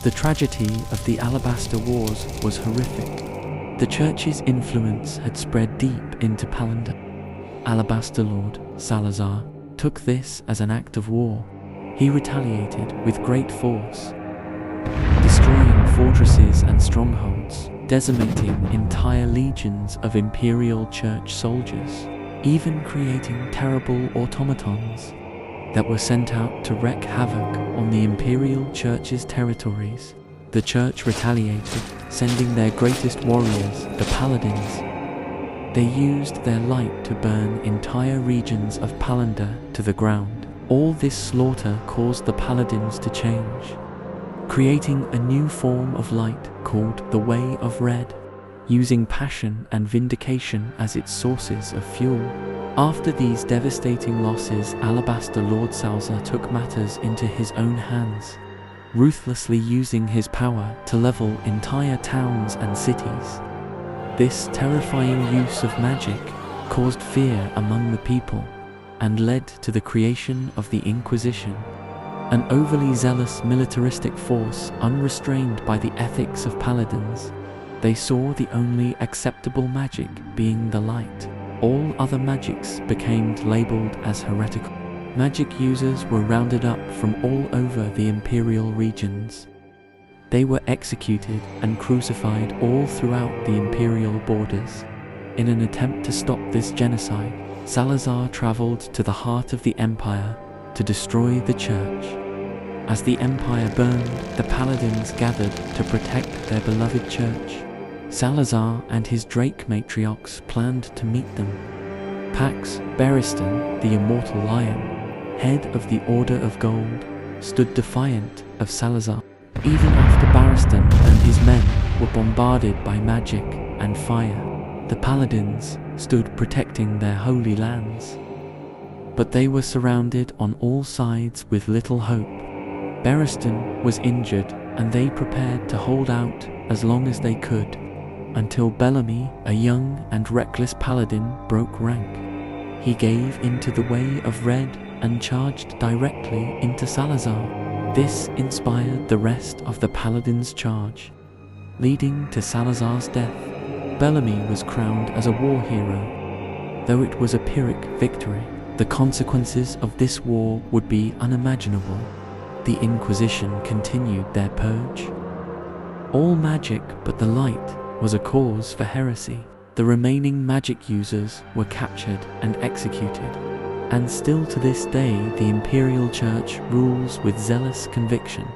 The tragedy of the Alabaster Wars was horrific. The church's influence had spread deep into Palander. Alabaster Lord Salazar took this as an act of war. He retaliated with great force, destroying fortresses and strongholds, decimating entire legions of Imperial Church soldiers, even creating terrible automatons that were sent out to wreak havoc on the Imperial Church's territories. The Church retaliated, sending their greatest warriors, the Paladins. They used their light to burn entire regions of Palander to the ground. All this slaughter caused the Paladins to change, creating a new form of light called the Way of Red, using passion and vindication as its sources of fuel. After these devastating losses, Alabaster Lord Salazar took matters into his own hands, ruthlessly using his power to level entire towns and cities. This terrifying use of magic caused fear among the people and led to the creation of the Inquisition, an overly zealous militaristic force unrestrained by the ethics of paladins. They saw the only acceptable magic being the light. All other magics became labeled as heretical. Magic users were rounded up from all over the Imperial regions. They were executed and crucified all throughout the Imperial borders. In an attempt to stop this genocide, Salazar traveled to the heart of the Empire to destroy the Church. As the Empire burned, the Paladins gathered to protect their beloved Church. Salazar and his Drake matriarchs planned to meet them. Pax Beristan, the Immortal Lion, head of the Order of Gold, stood defiant of Salazar. Even after Beristan and his men were bombarded by magic and fire, the Paladins stood protecting their holy lands. But they were surrounded on all sides with little hope. Beristan was injured, and they prepared to hold out as long as they could, until Bellamy, a young and reckless paladin, broke rank. He gave into the Way of Red and charged directly into Salazar. This inspired the rest of the paladins' charge, leading to Salazar's death. Bellamy was crowned as a war hero. Though it was a Pyrrhic victory, the consequences of this war would be unimaginable. The Inquisition continued their purge. All magic but the light was a cause for heresy. The remaining magic users were captured and executed. And still to this day, the Imperial Church rules with zealous conviction.